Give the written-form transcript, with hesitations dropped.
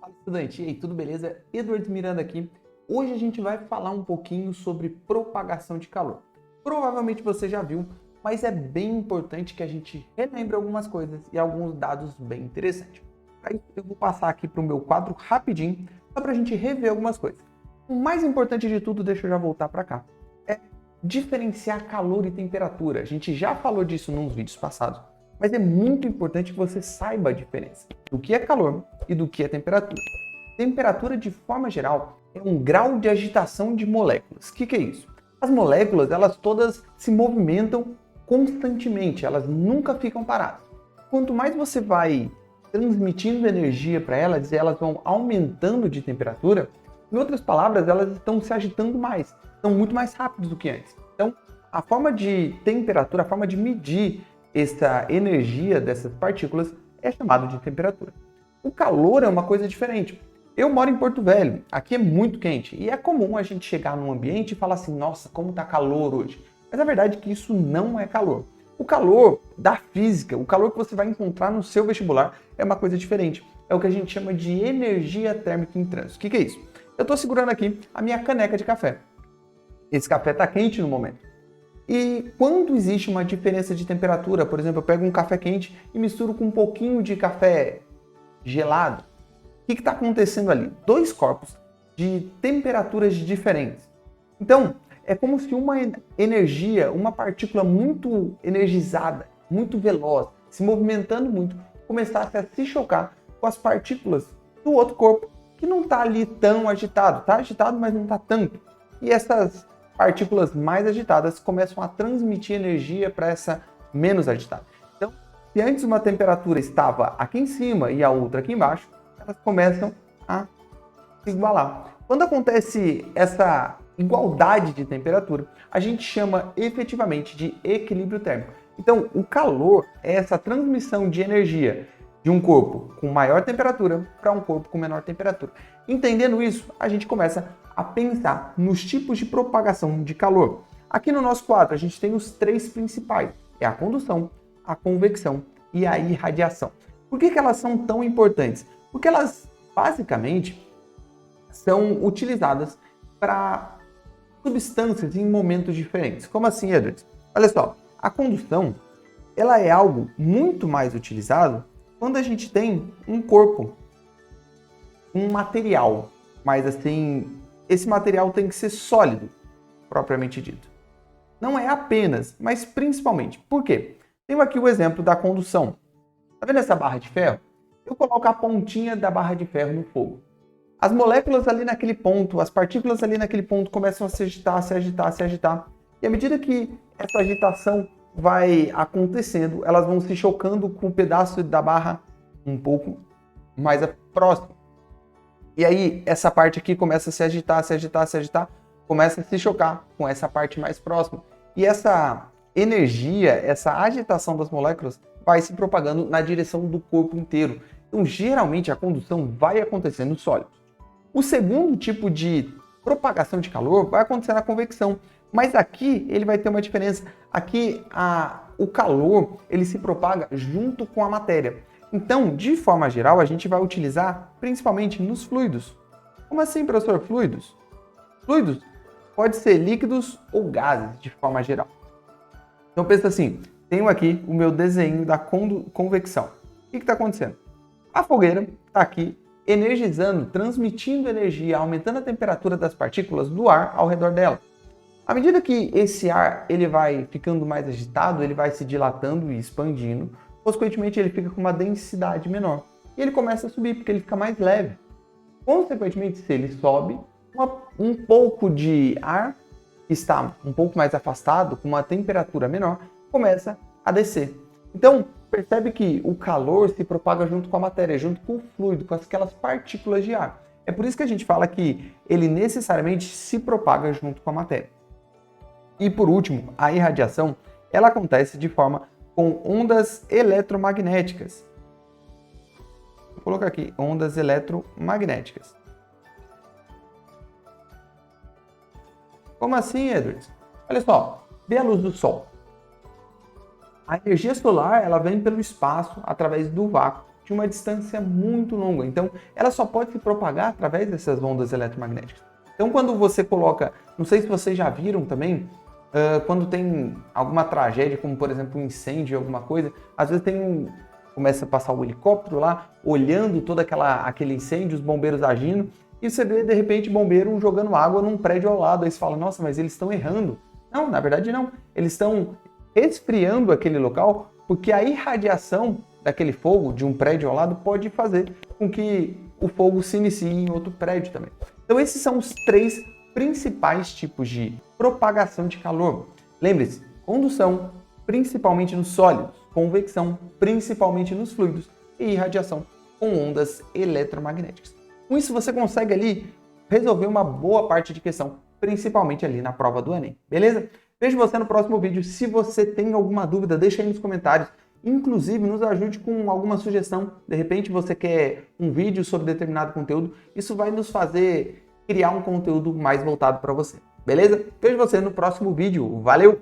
Fala, estudante, e aí, tudo beleza? Eduardo Miranda aqui. Hoje a gente vai falar um pouquinho sobre propagação de calor. Provavelmente você já viu, mas é bem importante que a gente relembre algumas coisas e alguns dados bem interessantes. Aí eu vou passar aqui para o meu quadro rapidinho, só para a gente rever algumas coisas. O mais importante de tudo, deixa eu já voltar para cá, é diferenciar calor e temperatura. A gente já falou disso nos vídeos passados, mas é muito importante que você saiba a diferença do que é calor e do que é temperatura. Temperatura, de forma geral, é um grau de agitação de moléculas. O que é isso? As moléculas, elas todas se movimentam constantemente, elas nunca ficam paradas. Quanto mais você vai transmitindo energia para elas e elas vão aumentando de temperatura, em outras palavras, elas estão se agitando mais, estão muito mais rápidos do que antes. Então, a forma de temperatura, a forma de medir essa energia dessas partículas é chamado de temperatura. O calor é uma coisa diferente. Eu moro em Porto Velho, aqui é muito quente e é comum a gente chegar num ambiente e falar assim, nossa, como tá calor hoje. Mas a verdade é que isso não é calor. O calor da física, o calor que você vai encontrar no seu vestibular é uma coisa diferente. É o que a gente chama de energia térmica em trânsito. O que é isso? Eu estou segurando aqui a minha caneca de café. Esse café está quente no momento. E quando existe uma diferença de temperatura, por exemplo, eu pego um café quente e misturo com um pouquinho de café gelado, o que está acontecendo ali? Dois corpos de temperaturas diferentes. Então, é como se uma energia, uma partícula muito energizada, muito veloz, se movimentando muito, começasse a se chocar com as partículas do outro corpo, que não está ali tão agitado. Está agitado, mas não está tanto. E essas partículas mais agitadas começam a transmitir energia para essa menos agitada. Então, se antes uma temperatura estava aqui em cima e a outra aqui embaixo, elas começam a se igualar. Quando acontece essa igualdade de temperatura, a gente chama efetivamente de equilíbrio térmico. Então, o calor é essa transmissão de energia de um corpo com maior temperatura para um corpo com menor temperatura. Entendendo isso, a gente começa a pensar nos tipos de propagação de calor. Aqui no nosso quadro, a gente tem os três principais. É a condução, a convecção e a irradiação. Por que elas são tão importantes? Porque elas, basicamente, são utilizadas para substâncias em momentos diferentes. Como assim, Edwards? Olha só, a condução ela é algo muito mais utilizado quando a gente tem um corpo, um material, mas assim, esse material tem que ser sólido, propriamente dito. Não é apenas, mas principalmente. Por quê? Tenho aqui o exemplo da condução. Tá vendo essa barra de ferro? Eu coloco a pontinha da barra de ferro no fogo. As moléculas ali naquele ponto, as partículas ali naquele ponto começam a se agitar, se agitar, se agitar. E à medida que essa agitação vai acontecendo, elas vão se chocando com o pedaço da barra um pouco mais próximo. E aí essa parte aqui começa a se agitar, se agitar, se agitar, começa a se chocar com essa parte mais próxima. E essa energia, essa agitação das moléculas vai se propagando na direção do corpo inteiro. Então, geralmente, a condução vai acontecer nos sólidos. O segundo tipo de propagação de calor vai acontecer na convecção, mas aqui ele vai ter uma diferença. Aqui, o calor ele se propaga junto com a matéria. Então, de forma geral, a gente vai utilizar principalmente nos fluidos. Como assim, professor? Fluidos? Fluidos pode ser líquidos ou gases, de forma geral. Então, pensa assim, tenho aqui o meu desenho da convecção. O que está acontecendo? A fogueira está aqui energizando, transmitindo energia, aumentando a temperatura das partículas do ar ao redor dela. À medida que esse ar ele vai ficando mais agitado, ele vai se dilatando e expandindo, consequentemente ele fica com uma densidade menor. E ele começa a subir, porque ele fica mais leve. Consequentemente, se ele sobe, um pouco de ar que está um pouco mais afastado, com uma temperatura menor, começa a descer. Então, percebe que o calor se propaga junto com a matéria, junto com o fluido, com aquelas partículas de ar. É por isso que a gente fala que ele necessariamente se propaga junto com a matéria. E por último, a irradiação, ela acontece de forma com ondas eletromagnéticas. Vou colocar aqui, ondas eletromagnéticas. Como assim, Edwards? Olha só, vê a luz do Sol. A energia solar ela vem pelo espaço através do vácuo de uma distância muito longa. Então, ela só pode se propagar através dessas ondas eletromagnéticas. Então, quando você coloca, não sei se vocês já viram também, quando tem alguma tragédia, como por exemplo um incêndio, alguma coisa, às vezes começa a passar o helicóptero lá, olhando todo aquele incêndio, os bombeiros agindo, e você vê de repente bombeiro jogando água num prédio ao lado. Aí você fala, nossa, mas eles estão errando. Não, na verdade não. Eles estão resfriando aquele local, porque a irradiação daquele fogo de um prédio ao lado pode fazer com que o fogo se inicie em outro prédio também. Então esses são os 3 principais tipos de propagação de calor. Lembre-se, condução, principalmente nos sólidos, convecção, principalmente nos fluidos, e irradiação com ondas eletromagnéticas. Com isso você consegue ali resolver uma boa parte de questão, principalmente ali na prova do Enem, beleza? Vejo você no próximo vídeo. Se você tem alguma dúvida, deixa aí nos comentários. Inclusive, nos ajude com alguma sugestão. De repente você quer um vídeo sobre determinado conteúdo. Isso vai nos fazer criar um conteúdo mais voltado para você. Beleza? Vejo você no próximo vídeo. Valeu!